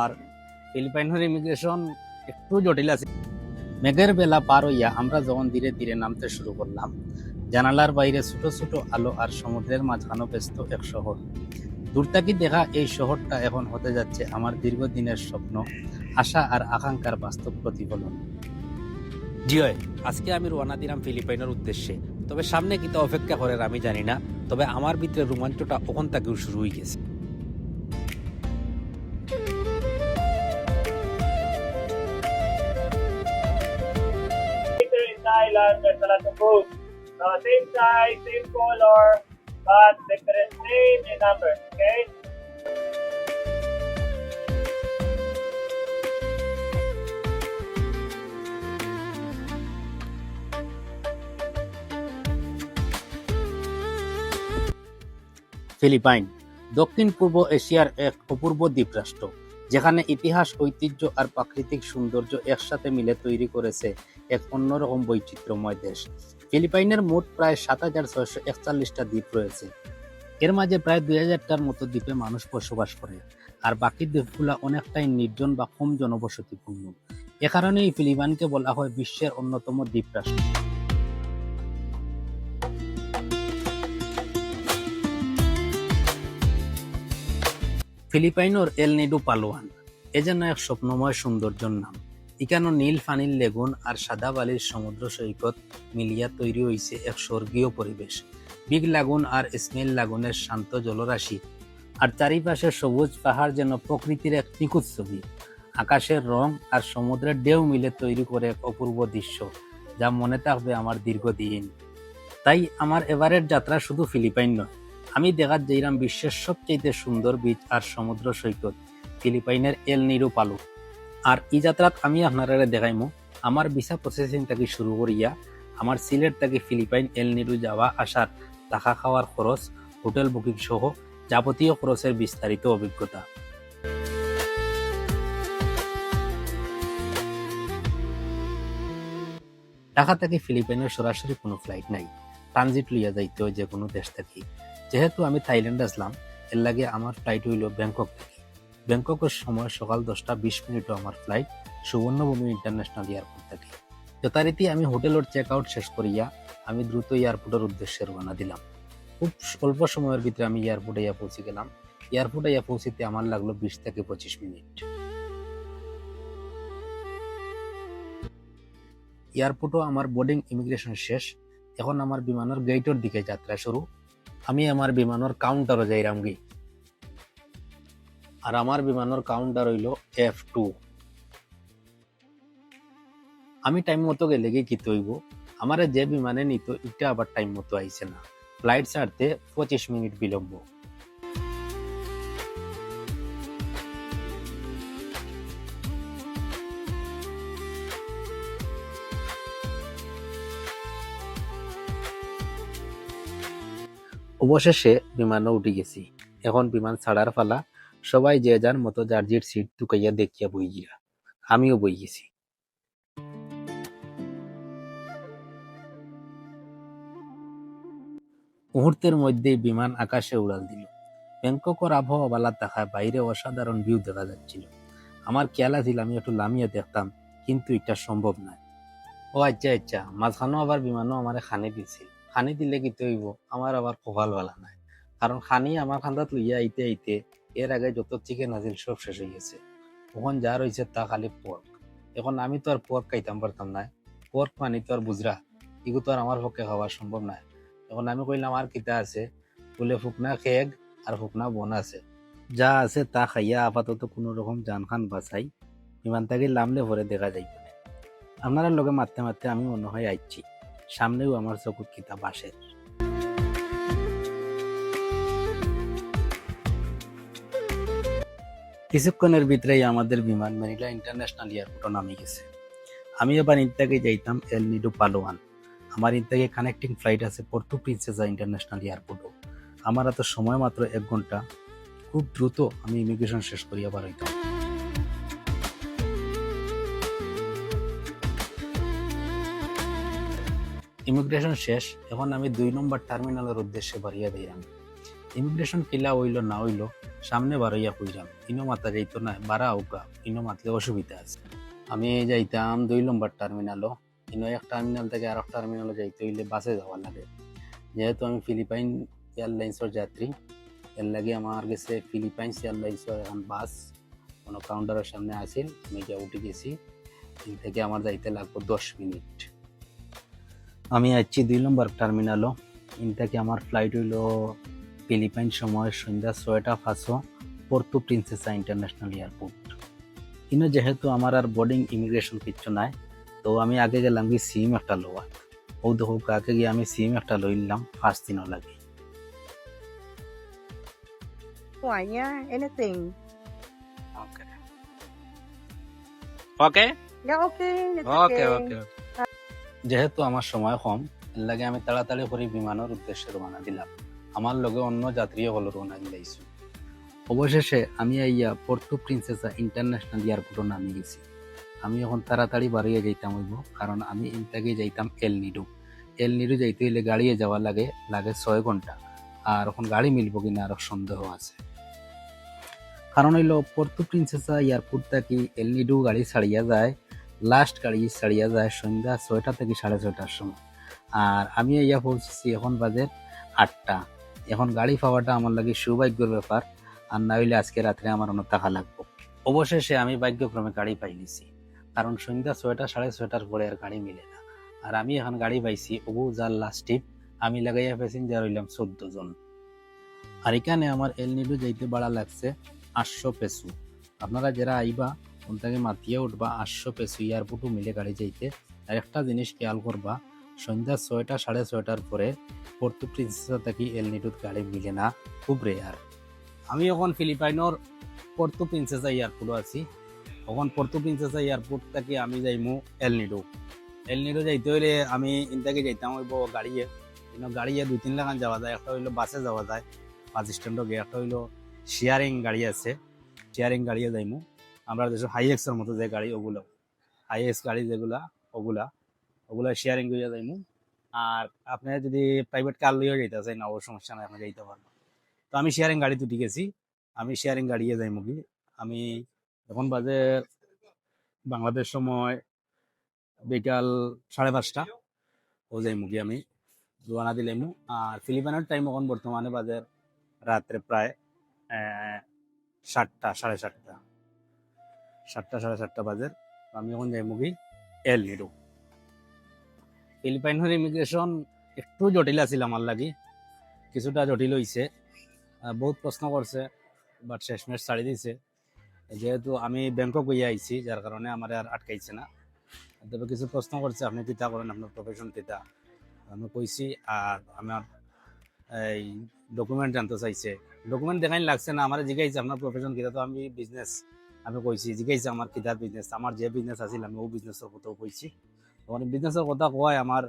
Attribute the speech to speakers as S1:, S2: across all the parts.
S1: আর ফিলিপাইনের ইমিগ্রেশন একটু জটিল আছে। মেঘের বেলা পার হইয়া আমরা যখন ধীরে ধীরে নামতে শুরু করলাম, জানালার বাইরে ছোট ছোট আলো আর সমুদ্রের মাঝখানে ব্যস্ত এক শহর। দূর থেকে দেখা এই শহরটা এখন হতে যাচ্ছে আমার দীর্ঘদিনের স্বপ্ন, আশা আর আকাঙ্ক্ষার বাস্তব প্রতিফলন। জিওয়, আজকে আমি রওনা দিলাম ফিলিপাইনের উদ্দেশ্যে। তবে সামনে কিতা অপেক্ষা করে আমি জানি না, তবে আমার ভিতরে রোমাঞ্চটা ওখান থেকেও শুরু হয়ে গেছে।
S2: Island, there's a lot of food. Same size, same color, but different name and numbers, okay?
S1: Philippines দক্ষিণ পূর্ব এশিয়ার এক অপূর্ব দ্বীপরাষ্ট্র, যেখানে ইতিহাস, ঐতিহ্য আর প্রাকৃতিক সৌন্দর্য একসাথে মিলে তৈরি করেছে এক অন্যরকম বৈচিত্র্যময় দেশ। ফিলিপাইনের মোট প্রায় ৭,৬৪১টা দ্বীপ রয়েছে। এর মাঝে প্রায় ২,০০০টার মতো দ্বীপে মানুষ বসবাস করে, আর বাকি দ্বীপগুলো অনেকটাই নির্জন বা কম জনবসতিপূর্ণ। এ কারণেই ফিলিপাইনকে বলা হয় বিশ্বের অন্যতম দ্বীপরাষ্ট্র। ফিলিপাইনোর এল নিডো পালোয়ান এ যেন এক স্বপ্নময় সৌন্দর্যের নাম। এখানে নীল পানির লেগুন আর সাদা বালির সমুদ্র সৈকত মিলিয়া তৈরি হয়েছে এক স্বর্গীয় পরিবেশ। বিগ লাগুন আর স্মেল লাগুনের শান্ত জলরাশি আর চারিপাশে সবুজ পাহাড় যেন প্রকৃতির এক নিখুঁত ছবি। আকাশের রং আর সমুদ্রের ঢেউ মিলে তৈরি করে এক অপূর্ব দৃশ্য, যা মনে থাকবে আমার দীর্ঘদিন। তাই আমার এবারের যাত্রা শুধু ফিলিপাইন নয়, আমি দেখার যাইলাম বিশ্বের সবচেয়ে সুন্দর বিচ আর সমুদ্র সৈকত, ফিলিপাইনের এল নিডো পালো। আর এই যাত্রাত আমি আপনারা দেখাইমু আমার ভিসা প্রসেসিং থেকে শুরু করিয়া আমার সিলেট থেকে ফিলিপাইন এল নিডো যাওয়া আসার থাকা খাওয়ার খরচ, হোটেল বুকিং সহ যাবতীয় খরচের বিস্তারিত অভিজ্ঞতা। ঢাকা থেকে ফিলিপাইনের সরাসরি কোনো ফ্লাইট নাই, ট্রানজিট লইয়া যাইতে হয় যে কোনো দেশ থেকে। যেহেতু আমি থাইল্যান্ড আসলাম, এর লাগে আমার ফ্লাইট হইল ব্যাংকক থেকে। ব্যাংককের সময় সকাল 10টা 20 আমার ফ্লাইট সুবর্ণভূমি ইন্টারন্যাশনাল এয়ারপোর্ট থেকে। যথারীতি আমি হোটেলের চেক আউট শেষ করিয়া আমি দ্রুত এয়ারপোর্টের উদ্দেশ্যে রওনা দিলাম। খুব অল্প সময়ের ভিতরে আমি এয়ারপোর্টে পৌঁছে গেলাম। এয়ারপোর্টে পৌঁছিতে আমার লাগলো 20 থেকে 25 মিনিট। এয়ারপোর্টও আমার বোর্ডিং ইমিগ্রেশন শেষ। এখন আমার বিমানের গেটের দিকে যাত্রা শুরু। আমি আমার বিমানের কাউন্টারও যাইরাম গি, আর আমার বিমানের কাউন্টার হইল F2। আমি টাইম মতো গেলে কি হইব, আমার যে বিমানে নিত এটা আবার টাইম মতো আইছে না, ফ্লাইট ছাড়তে 25 মিনিট বিলম্ব। অবশেষে বিমানে উঠে গেছি। এখন বিমান ছাড়ার পালা। সবাই যে যার মতো যার সিট টুকাইয়া দেখিয়া বই গিয়া, আমিও বই গেছি। মুহূর্তের মধ্যেই বিমান আকাশে উড়াল দিল। ব্যাংককের আবহাওয়া বালা থাকায় বাইরে অসাধারণ ভিউ দেখা যাচ্ছিল। আমার খেয়াল আছিল আমি একটু লামিয়ে দেখতাম, কিন্তু এটা সম্ভব নয়। ও আচ্ছা, মাঝখানেও আবার বিমানও আমার খানি দিছিল। খানি দিলে কি হইব, আমার আবার কপাল বালা নাই, কারণ খানি আমার খান্দাত লইয়া আইতে আইতে এর আগে যত চিকেন আছিল সব শেষ হয়ে গেছে। তখন যা রয়েছে তা খালি পর্ক। এখন আমি তো আর পর্ক খাইতাম পারতাম না। পর্ক মানে তো আর বুঝরা, এগুলো তো আর আমার পক্ষে খাওয়া সম্ভব নয়। এখন আমি কইলাম আর কিতা আছে, বলে ফুকনা খেগ আর ফুকনা বোন আছে, যা আছে তা খাইয়া আপাতত কোনো রকম জান খান বাঁচাই বিমান থেকে লামলে ভরে দেখা যাইবে। আপনারা লোকে মারতে মারতে আমি মনে হয় আইছি, সামনেও আমার চকুর কিতাব আসে। কিছুক্ষণের ভিতরেই আমাদের বিমান ম্যানিলা ইন্টারন্যাশনাল এয়ারপোর্টে নামে গেছে। আমি এবার ইনতাকে যাইতাম এল নিডো পালোয়ান। আমার ইনতাকে কানেক্টিং ফ্লাইট আছে পর্তো প্রিন্সেসা ইন্টারন্যাশনাল এয়ারপোর্টও। আমার এত সময় মাত্র 1 ঘন্টা। খুব দ্রুত আমি ইমিগ্রেশন শেষ করিয়া বার হইতাম। ইমিগ্রেশন শেষ। এখন আমি 2 নম্বর টার্মিনালের উদ্দেশ্যে বাড়িয়া দিলাম। ইমিগ্রেশন কিলা হইল না হইল সামনে বারইয়া কইরাম ইনো মাথা যাইতো না বারা আউকা ইনো মাতলে অসুবিধা আছে। আমি যাইতাম 2 নম্বর টার্মিনালও, ইনো এক টার্মিনাল থেকে আর এক টার্মিনালও যাইতে হইলে বাসে যাওয়া লাগে। যেহেতু আমি ফিলিপাইন এয়ারলাইন্সের যাত্রী, এর লাগে আমার গেছে ফিলিপাইন্স এয়ারলাইন্সের এখন বাস কোনো কাউন্টারের সামনে আসিল, আমি গিয়ে উঠে গেছি। এখান থেকে আমার যাইতে লাগবে 10 মিনিট। আমি আসছি 2 নম্বর টার্মিনালও, ইন থেকে আমার ফ্লাইট হইল ফিলিপাইন সময় সন্ধ্যা 6টা 5 পোর্তো প্রিন্সেসা ইন্টারন্যাশনাল এয়ারপোর্ট। ইনো যেহেতু আমার আর বোর্ডিং ইমিগ্রেশন কিচ্ছু নাই, তো আমি আগে গেলাম কি সিম একটা লওয়া। ও দেখো কাকে গিয়ে আমি সিম একটা লইলাম 5 দিনও লাগে।
S3: Why, yeah, anything.
S1: Okay okay
S3: Yeah, okay, it's
S1: okay
S3: okay.
S1: ওকে। যেহেতু আমার সময় কম, এর লাগে আমি তাড়াতাড়ি করে বিমানের উদ্দেশ্যে রওনা দিলাম। আমার লগে অন্য যাত্রীও হলো রওনা দিলাইছো। অবশেষে আমি আইয়া পোর্তো প্রিন্সেসা ইন্টারন্যাশনাল এয়ারপোর্টে নামি গেছি। আমি এখন তাড়াতাড়ি বাড়িয়ে যাইতাম হইব, কারণ আমি ইনতাকে যাইতাম এল নিডো। এল নিডো যাইতে হইলে গাড়িয়ে যাওয়া লাগে 6 ঘন্টা। আর এখন গাড়ি মিলব কিনা আরো সন্দেহ আছে। কারণ হইল পোর্তো প্রিন্সেসা এয়ারপোর্ট থেকে এল নিডো গাড়ি ছাড়িয়া যায়, লাস্ট গাড়ি ছাড়িয়া যায় সন্ধ্যা 6টা থেকে 6:30টার সময়। আর আমি ইয়া পৌঁছেছি এখন বাজে 8টা। এখন গাড়ি পাওয়াটা আমার লাগে সৌভাগ্যের ব্যাপার, আর না হইলে আজকে রাত্রে আমার অন্য টাকা লাগবে। অবশেষে আমি ভাগ্যক্রমে গাড়ি পাই নিছি, কারণ সন্ধ্যা 6টা 6:30টার পরে আর গাড়ি মিলে না। আর আমি এখন গাড়ি পাইছি ওগু যার লাস্ট ট্রিপ, আমি লাগাইয়া প্যাসেঞ্জার হইলাম 14 জন। আর এখানে আমার এল নিডো যাইতে ভাড়া লাগছে 800 পেসো। আপনারা যারা আইবা ওনটাকে মাতিয়ে উঠবা 800 পেসো এয়ারপোর্টও মিলে গাড়ি যাইতে। আর একটা জিনিস খেয়াল করবা, সন্ধ্যা 6টা 6:30টার পরে পোর্তো প্রিন্সেসা থেকে এল নিডোত গাড়ি মিলে না, খুব রেয়ার। আমি এখন ফিলিপাইনের পোর্তো প্রিন্সেসা এয়ারপোর্টও আছি। এখন পোর্তো প্রিন্সেসা এয়ারপোর্ট থেকে আমি যাইমু এল নিডো। এল নিডো যাইতে হইলে আমি ইনটাকে যাইতাম হইব গাড়িয়ে। গাড়িয়ে 2-3 লাগান যাওয়া যায়। একটা হইলো বাসে যাওয়া যায় বাস স্ট্যান্ডও গিয়ে, একটা হইলো শেয়ারিং গাড়ি আছে, শেয়ারিং গাড়িয়ে যাইমু। আমরা যেসব হাইএক্সের মতো যে গাড়ি ওগুলো হাইএক্স গাড়ি যেগুলা ওগুলা ওগুলা শেয়ারিং করিয়া যাইমু। আর আপনি যদি প্রাইভেট কার লইয়া যাইতে চাই না, ও সমস্যা নাই, আপনি যাইতে পারবেন। তো আমি শেয়ারিং গাড়িতে উঠে গেছি, আমি শেয়ারিং গাড়িয়ে যাইমু কি। আমি এখন বাজে বাংলাদেশ সময় বিকাল 5:30 ও যাইমু কি আমি রওনা দিলাইমু। আর ফিলিপাইনের টাইম এখন বর্তমানে বাজে রাত্রে প্রায় 7টা 7:30 7টা 7:30 বাজে। আমি এখন যাইমু কি এল নিডো। ফিলিপাইনের ইমিগ্রেশন একটু জটিল আছিল আমার লাগি, কিছুটা জটিল হয়েছে। বহুত প্রশ্ন করছে, বাট শেষমেশ ছাড়ি দিছে। যেহেতু আমি ব্যাংকক গিয়ে আইছি, যার কারণে আমার আর আটকাইছে না। তবে কিছু প্রশ্ন করছে, আপনি কিতা করেন, আপনার প্রফেশন কিতা, আমি কইছি। আর আমার এই ডকুমেন্ট জানতে চাইছে, ডকুমেন্ট দেখাই লাগছে না, আমার জিজ্ঞাসা আপনার প্রফেশন কিতা। তো আমি বিজনেস আমি কইছি, জিজ্ঞাসা আমার কিতার বিজনেস, আমার যে বিজনেস আছিল আমি ও বিজনেসের কথাও কইছি। তখন বিজনেসের কথা কয় আমার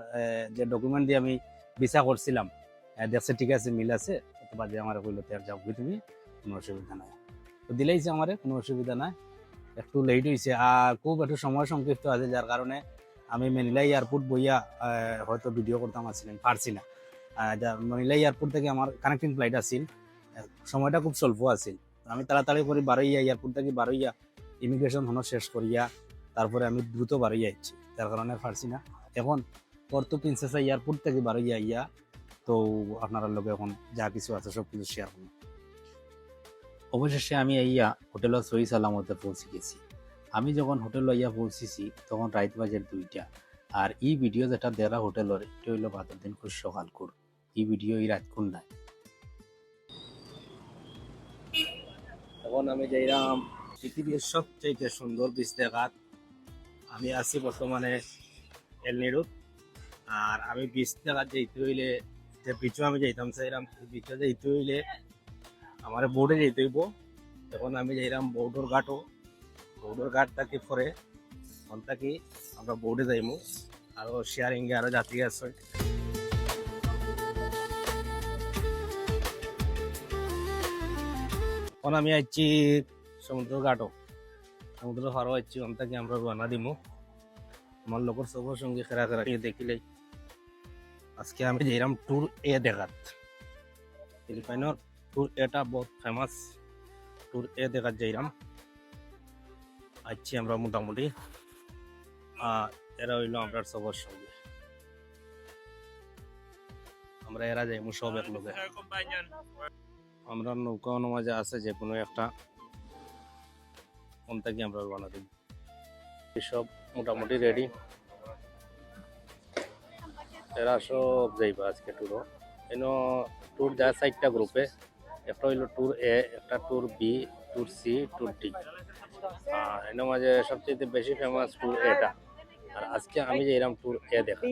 S1: যে ডকুমেন্ট দিয়ে আমি ভিসা করছিলাম দেখছে ঠিক আছে, মিল আছে, অথবা যে আমার কইলো তার যাও তুমি, কোনো অসুবিধা নাই। তো দিলেইছে আমারে, কোনো অসুবিধা নাই। একটু লেট হয়েছে আর খুব একটু সময় সংক্ষিপ্ত আছে, যার কারণে আমি ম্যানিলা এয়ারপোর্ট বইয়া হয়তো ভিডিও করতাম আসছিলাম, পারছি না। ম্যানিলা এয়ারপোর্ট থেকে আমার কানেক্টিং ফ্লাইট আছিল, সময়টা খুব স্বল্প আছিল। আমি তাড়াতাড়ি করে বারোইয়া এয়ারপোর্ট থেকে বারোইয়া ইমিগ্রেশন হনো শেষ করিয়া তারপরে আমি দ্রুত বারোইয়া আইছি, যার কারণে পারছি না। এখন পোর্তো প্রিন্সেসা এয়ারপোর্ট থেকে বারোইয়া ইয়া, তো আপনারা লোকে এখন যা কিছু আছে সব কিছু শেয়ার করুন। অবশেষে আমি ইয়া হোটেল সহি সালামতে পৌঁছে গেছি। আমি যখন হোটেল ইয়া পৌঁছেছি তখন রাত বাজে 2টা। আর এই ভিডিও যেটা দেরা হোটেলের এটা হইল বাদর দিন খুব সকাল কর, এই ভিডিও এই রাত কোন নাই। এখন আমি যাইলাম পৃথিবীর সবচেয়ে সুন্দর বিচ দেখাত। আমি আছি বর্তমানে এল নিডোত। আর আমি বিচ দেখাত যাইতে হইলে, যে বিচও আমি যাইতাম চাইলাম, বিচে যাইতে হইলে আমার বোর্ডে যেতে হইব। এখন আমি যাইলাম বৌডোর ঘাটও, বৌডোর ঘাট থাকি পরে ওখান থাকি আমরা বোর্ডে যাইমু। আরো শেয়ারিংয়ে আরো যাত্রী আছে। এখন আমি আইছি সমুদ্র ঘাটও, সমুদ্র পারও আইছি, ওখান থেকে আমরা রওনা দিমু। আমার লোকের সবার সঙ্গে খেরা খেরা দেখিলেই আজকে আমি যাইলাম ট্যুর এ দেখাত। ফিলিপাইনের ট্যুর এটা বহুত ফেমাস
S4: ট্যুর এ দেখার যাইলাম আছি আমরা মোটামুটি। এরা হইলো আমরা সবার সঙ্গে, আমরা এরা যাইমু সব এক লোকে। আমরা নৌকা মাঝে আছে যে কোনো একটা কোন থেকে আমরা রওনা দিব। সব মোটামুটি রেডি, এরা সব যাইবা আজকে ট্যুরও। এনো ট্যুর যায় 4টা গ্রুপে, একটা হইলো ট্যুর এ, একটা tour B, tour C, tour D. এর মাঝে সবচেয়ে বেশি ফেমাস ট্যুর এটা, আর আজকে আমি যাইলাম ট্যুর এ দেখা।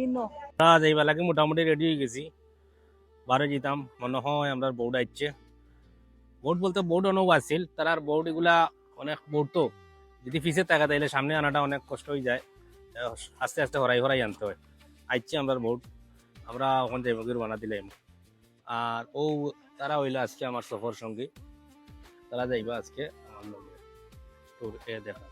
S4: আমরা যাইবা লাগে মোটামুটি রেডি হয়ে গেছি, বারে যেতাম মনে হয় আমরা বোর্ড আসছে। বোর্ড বলতে বোর্ড অনেক আসছিল, তার আর বোর্ড এগুলা অনেক বোর্ড তো যদি পিছিয়ে থাকা তাইলে সামনে আনাটা অনেক কষ্ট হয়ে যায়, আস্তে আস্তে হরাই হরাই আনতে হয়। আইছে আমরা বোর্ড, আমরা ওখান যাইব গিয়ে বানা দিলাম। আর ও তারা হইলো আজকে আমার সফর সঙ্গী, তারা যাইবা আজকে আমার লগে ট্যুর এ দেখা।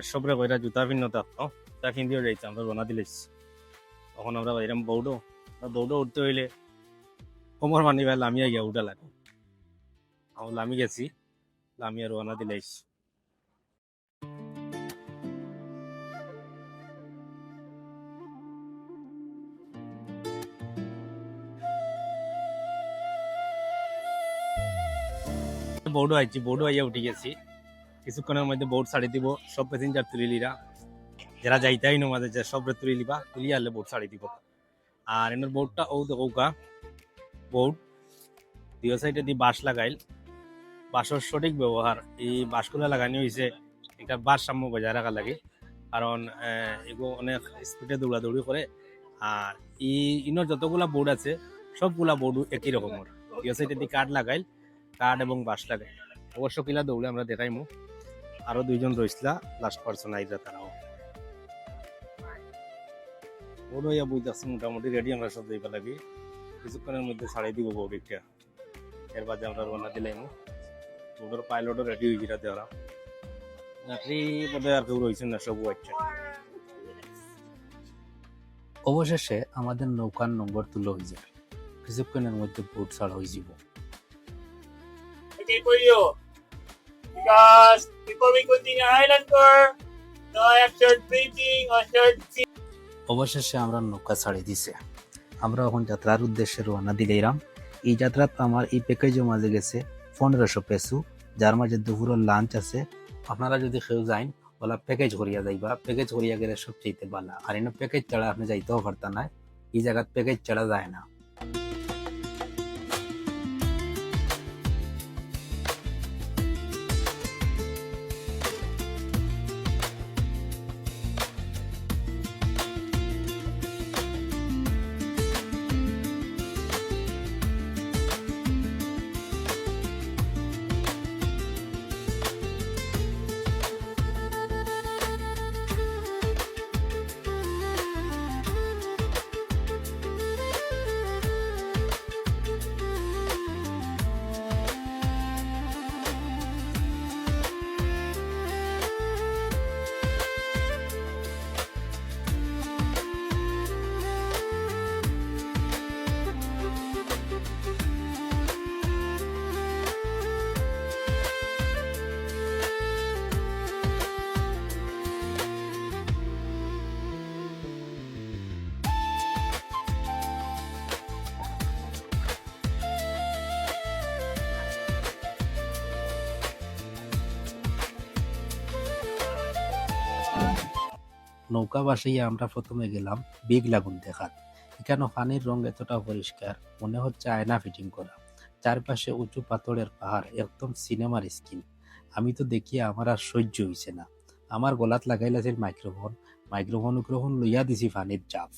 S4: সবরে কইরা জুতা ভিন্ন থাকতো, তা কিনতেও যাইছে আমরা বানা দিলেছি। তখন আমরা এরকম বৌডো উঠতে হইলে কোমর মানি ভাই লামিয়া গিয়া উঠা লাগে। আমার লামি গেছি, লামিয়া রওনা দিলেছি। বোর্ডও আইছি, বোর্ডও আইয়া উঠে গেছি। কিছুক্ষণের মধ্যে বোর্ড ছাড়ি দিব, সব প্যাসেঞ্জার তুলিলিরা যারা যাইতাই নমাদের যে সব তুলি লিবা, তুলি আনলে বোর্ড ছাড়ি দিব। আর এনার বোর্ডটা ও দেখৌকা বোর্ড দুই সাইডে দিয়ে বাঁশ লাগাইল। বাঁশের সঠিক ব্যবহার, এই বাঁশগুলো লাগানো হয়েছে একটা ভারসাম্য বজায় রাখার লাগে, কারণ এগুলো অনেক স্পিডে দৌড়াদৌড়ি করে। আর ইনোর যতগুলা বোর্ড আছে সবগুলা বোর্ড একই রকমের, দুই সাইডে দিয়ে কাঠ লাগাইল, কাঠ এবং বাঁশ লাগাই। অবশ্য কিলা দৌড়ে আমরা দেখাইমু, আরো 2জন রয়েছিলা, লাস্ট পার্সন আইরা তারাও বোর্ড হইয়া বুঝতেছি মোটামুটি রেডি। আমরা সব যাইবা লাগি, কিছুক্ষণের মধ্যে ছাড়াই দিব বোর্ড একটা। এর বাদে আমরা রওনা দিলাম, বোর্ডের পাইলটও রেডি হয়ে গিয়ে দেওয়া যাত্রী বোধহয় আর কেউ রয়েছেন না, সব হচ্ছে।
S1: অবশেষে আমাদের নৌকার নম্বর তুলো হয়ে যাবে, কিছুক্ষণের মধ্যে বোট ছাড়া হয়ে যাব।
S2: Okay for you. Because before we continue our island tour, so I have short briefing or short
S1: অবশেষে আমরা নৌকা ছাড়ি দিছে, আমরা এখন যাত্রার উদ্দেশ্যে রওনা দিলাম। এই যাত্রাত আমার এই প্যাকেজের মাঝে গেছে 1500 পেসু, যার মাঝে দুপুরের লাঞ্চ আছে। আপনারা যদি কেউ যাইন বলা প্যাকেজ করিয়া যাইবা, প্যাকেজ করিয়া গেলে সবচেয়ে ভালো। আর এনে প্যাকেজ ছাড়া আপনি যাইতেও পারতা না, এই জায়গাত প্যাকেজ ছাড়া যায় না। নৌকা বাসাইয়া আমরা প্রথমে গেলাম বিগ লাগুন দেখার। এখানে পানির রং এতটা পরিষ্কার, মনে হচ্ছে আয়না ফিটিং করা। চারপাশে উঁচু পাথরের পাহাড়, একদম সিনেমার স্ক্রিন। আমি তো দেখিয়া আমার আর সহ্য হইছে না, আমার গলাত লাগাইলাছিল মাইক্রোফোন লইয়া দিছি পানির চাপ।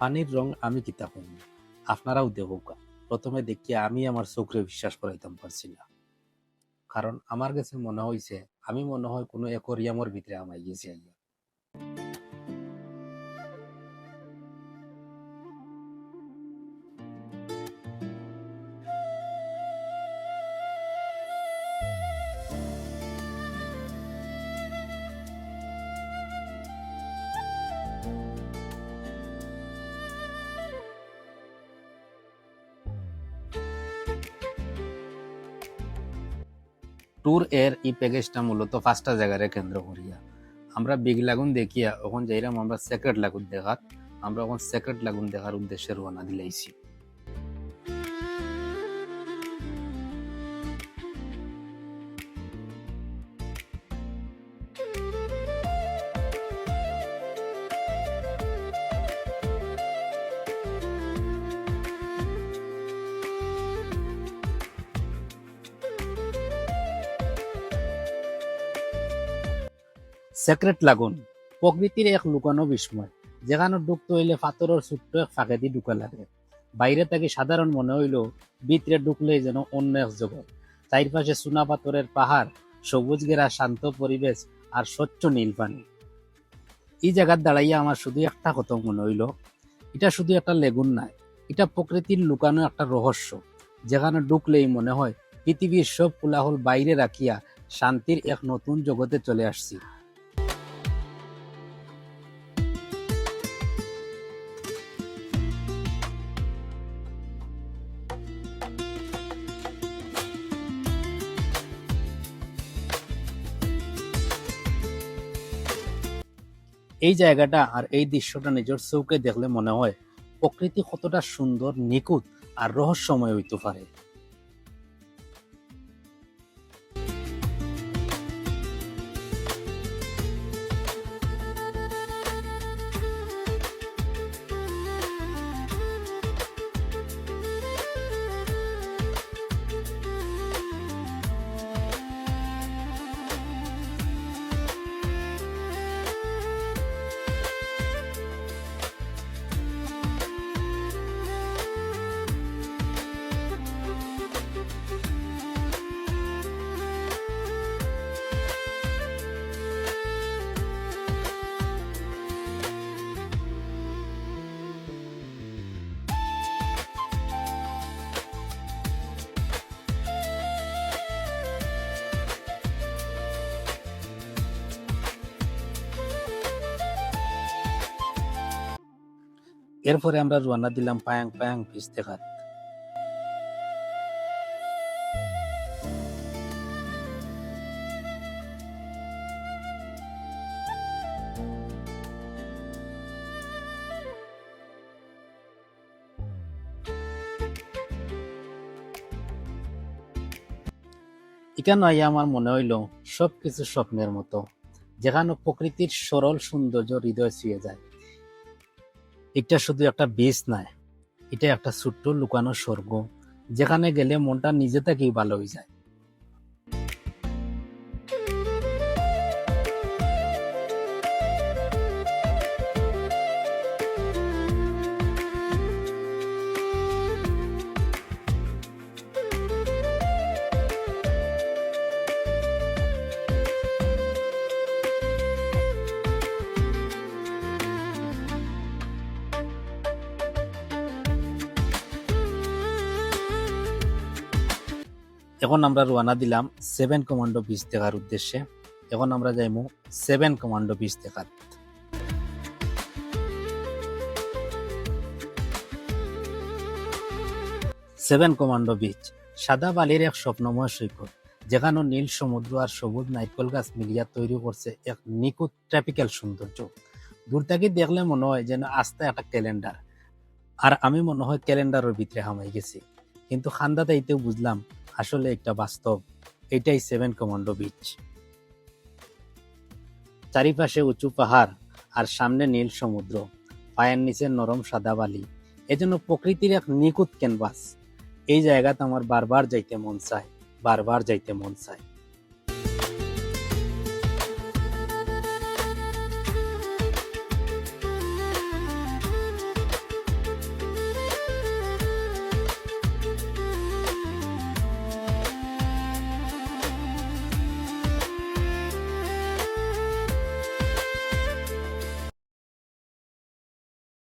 S1: পানির রং আমি কিতা কইম, আপনারাও দেখুকা। প্রথমে দেখিয়া আমি আমার চোখে বিশ্বাস করাইতাম পারছি না, কারণ আমার কাছে মনে হয়েছে আমি মনে হয় কোনো অ্যাকোয়ারিয়ামের ভিতরে আমাই গেছি আইয়া। ট্যুর এর এই প্যাকেজটা মূলত 5টা জায়গারে কেন্দ্র করিয়া। আমরা বিগ লাগুন দেখিয়া এখন যাইরাম আমরা সেক্রেট লাগুন দেখার। আমরা এখন সেক্রেট লাগুন দেখার উদ্দেশ্যে রওনা দিলাইছি। সেক্রেট লাগুন প্রকৃতির এক লুকানো বিস্ময়, যেখানে ঢুকতে হইলে পাথরের ছোট্ট এক ফাঁকে দিয়ে ঢুকা লাগে। বাইরে থেকে সাধারণ মনে হইল, ভিতরে ঢুকলে যেন অন্য এক জগৎ। চারপাশে চুনা পাথরের পাহাড়, সবুজ ঘেরা শান্ত পরিবেশ আর স্বচ্ছ নীল পানি। এই জায়গার দাঁড়াইয়া আমার শুধু একটা কথা মনে হইল, এটা শুধু একটা লেগুন নাই, এটা প্রকৃতির লুকানো একটা রহস্য, যেখানে ঢুকলেই মনে হয় পৃথিবীর সব কোলাহল বাইরে রাখিয়া শান্তির এক নতুন জগতে চলে আসছি। এই জায়গাটা আর এই দৃশ্যটা নিজের চোখে দেখলে মনে হয় প্রকৃতি কতটা সুন্দর, নিখুঁত আর রহস্যময় হইতে পারে। এরপরে আমরা রওনা দিলাম পায়াং পায়াং বিচ দেখার। এখানে আইয়া আমার মনে হইল সবকিছু স্বপ্নের মতো, যেখানে প্রকৃতির সরল সৌন্দর্য হৃদয় ছুঁয়ে যায়। এটা শুধু একটা বিচ নয়, এটা একটা ছোট্ট লুকানো স্বর্গ, যেখানে গেলে মনটা নিজে থেকেই ভালো হয়ে যায়। এখন আমরা রওনা দিলাম 7 কমান্ডো বিচ দেখার উদ্দেশ্যে। এখন আমরা যাইমু 7 কমান্ডো বিচ দেখার। 7 কমান্ডো বিচ সাদা বালির এক স্বপ্নময় সৈকত, যেখানে নীল সমুদ্র আর সবুজ নারকেল গাছ মিলিয়া তৈরি করছে এক নিখুঁত ট্রপিক্যাল সৌন্দর্য। দূর থেকে দেখলে মনে হয় যেন আস্তে একটা ক্যালেন্ডার, আর আমি মনে হয় ক্যালেন্ডারের ভিতরে হামাই গেছি। কিন্তু খান্দাতেইতেও বুঝলাম আসলে একটা বাস্তব, এটাই 7 কমান্ডো বিচ। চারিপাশে উঁচু পাহাড় আর সামনে নীল সমুদ্র, পায়ের নিচে নরম সাদা বালি, এজন্য প্রকৃতির এক নিখুঁত ক্যানভাস। এই জায়গাতে আমার বারবার যাইতে মন চায়, বারবার যাইতে মন চায়।